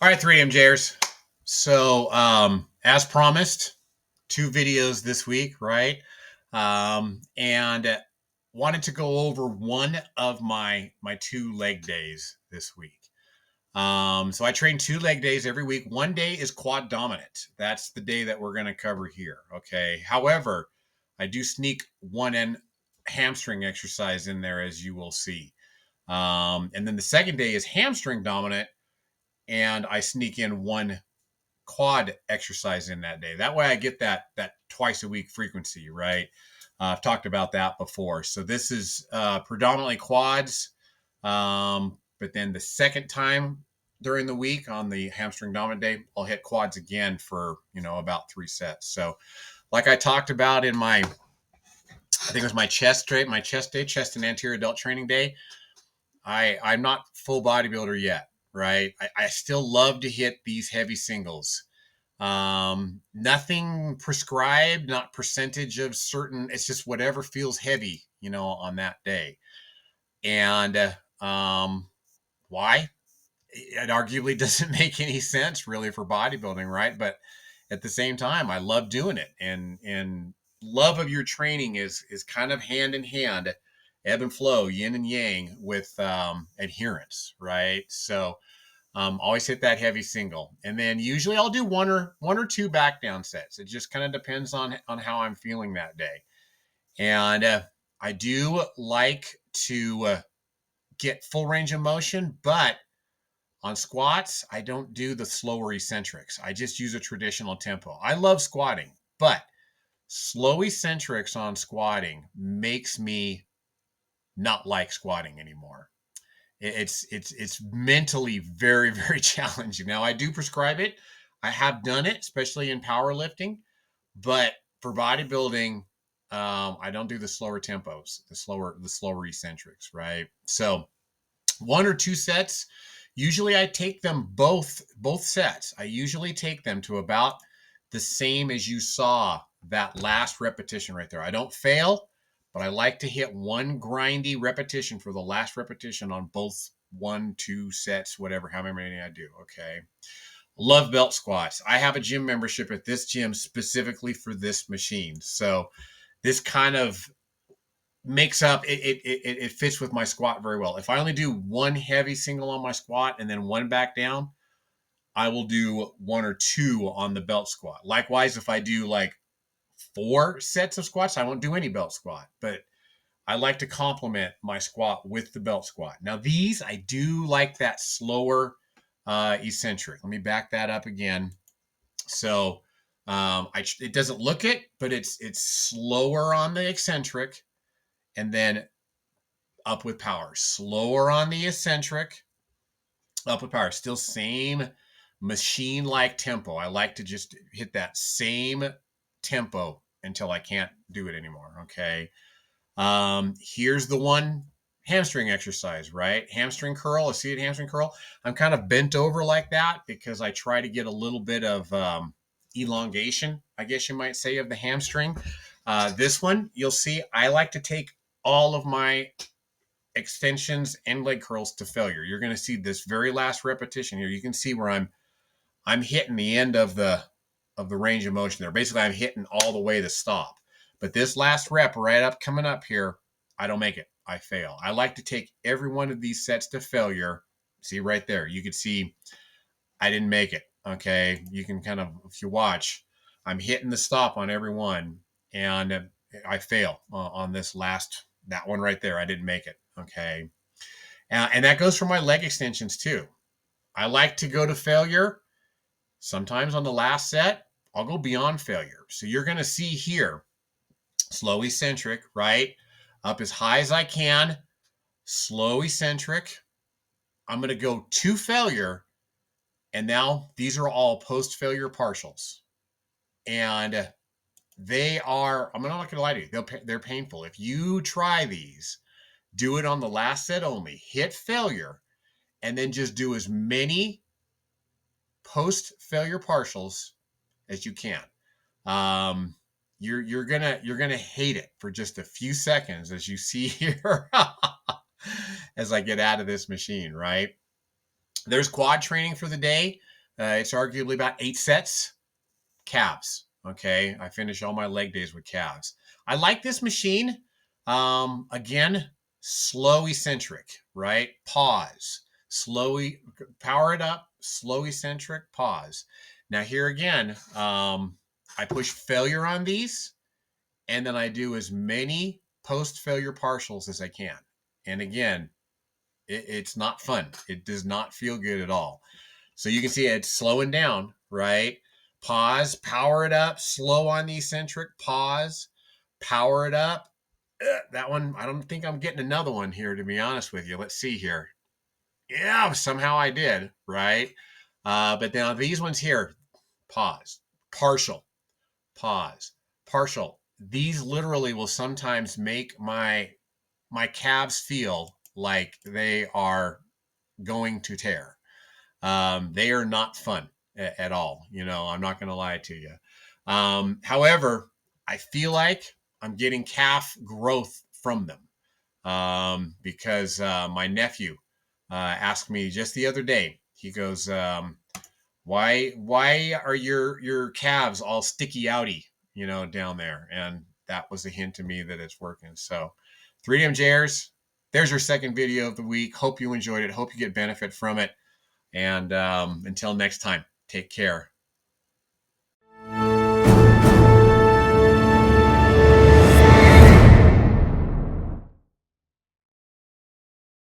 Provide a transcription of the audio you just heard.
All right, 3DMJers. So, as promised, 2 videos this week, right? And wanted to go over one of my 2 leg days this week. So I train 2 leg days every week. One day is quad dominant. That's the day that we're going to cover here. Okay. However, I do sneak one hamstring exercise in there, as you will see. And then the second day is hamstring dominant, and I sneak in one quad exercise in that day. That way I get that twice a week frequency, right? I've talked about that before. So this is predominantly quads. But then the second time during the week on the hamstring dominant day, I'll hit quads again for, about 3 sets. So like I talked about in I think it was my chest day, chest and anterior delt training day. I'm not full bodybuilder yet, right? I still love to hit these heavy singles. Nothing prescribed, not percentage of certain. It's just whatever feels heavy, on that day. And why? It arguably doesn't make any sense really for bodybuilding, right? But at the same time, I love doing it, and love of your training is kind of hand in hand, ebb and flow, yin and yang with adherence, right? So always hit that heavy single, and then usually I'll do one or two back down sets. It just kind of depends on how I'm feeling that day. And I do like to get full range of motion, but on squats, I don't do the slower eccentrics. I just use a traditional tempo. I love squatting, but slow eccentrics on squatting makes me not like squatting anymore. It's mentally very, very challenging. Now I do prescribe it. I have done it, especially in powerlifting, but for bodybuilding, I don't do the slower tempos, the slower eccentrics, right? So 1 or 2 sets. Usually I take them both sets. I usually take them to about the same as you saw that last repetition right there. I don't fail, but I like to hit one grindy repetition for the last repetition on both 1, 2 sets, whatever, however many I do. Okay. Love belt squats. I have a gym membership at this gym specifically for this machine. So this kind of makes up it fits with my squat very well. If I only do one heavy single on my squat and then one back down, I will do 1 or 2 on the belt squat. Likewise, if I do like 4 sets of squats, I won't do any belt squat, but I like to complement my squat with the belt squat. Now these, I do like that slower eccentric. Let me back that up again. So it doesn't look it, but it's slower on the eccentric, and then up with power. Slower on the eccentric, up with power. Still same machine-like tempo. I like to just hit that same tempo until I can't do it anymore, okay? Here's the one hamstring exercise, right? Hamstring curl, a seated hamstring curl. I'm kind of bent over like that because I try to get a little bit of elongation, I guess you might say, of the hamstring. This one, you'll see, I like to take all of my extensions and leg curls to failure. You're going to see this very last repetition here. You can see where I'm hitting the end of the range of motion there. Basically, I'm hitting all the way to stop. But this last rep right up coming up here, I don't make it. I fail. I like to take every one of these sets to failure. See right there. You can see I didn't make it. Okay. You can kind of, if you watch, I'm hitting the stop on every one, and I fail on this that one right there. I didn't make it. Okay. And that goes for my leg extensions too. I like to go to failure. Sometimes on the last set, I'll go beyond failure. So you're going to see here, slow eccentric, right? Up as high as I can, slow eccentric. I'm going to go to failure. And now these are all post-failure partials. And they are, I'm not going to lie to you, they're painful. If you try these, do it on the last set only, hit failure, and then just do as many post-failure partials as you can. You're gonna hate it for just a few seconds, as you see here, as I get out of this machine, right? There's quad training for the day. It's arguably about 8 sets, calves. Okay. I finish all my leg days with calves. I like this machine. Again, slow eccentric, right? Pause. Slowly power it up, slow eccentric, pause. Now, here again, I push failure on these, and then I do as many post failure partials as I can. And again, it's not fun. It does not feel good at all. So you can see it's slowing down, right? Pause, power it up, slow on the eccentric, pause, power it up. That one, I don't think I'm getting another one here, to be honest with you. Let's see here. Yeah, somehow I did, right? But now these ones here, pause, partial, pause, partial. These literally will sometimes make my calves feel like they are going to tear. They are not fun at all. I'm not going to lie to you. However, I feel like I'm getting calf growth from them, because my nephew asked me just the other day. He goes, "Why are your calves all sticky outy, down there?" And that was a hint to me that it's working. So, 3DMJers, there's your second video of the week. Hope you enjoyed it. Hope you get benefit from it. And until next time, take care.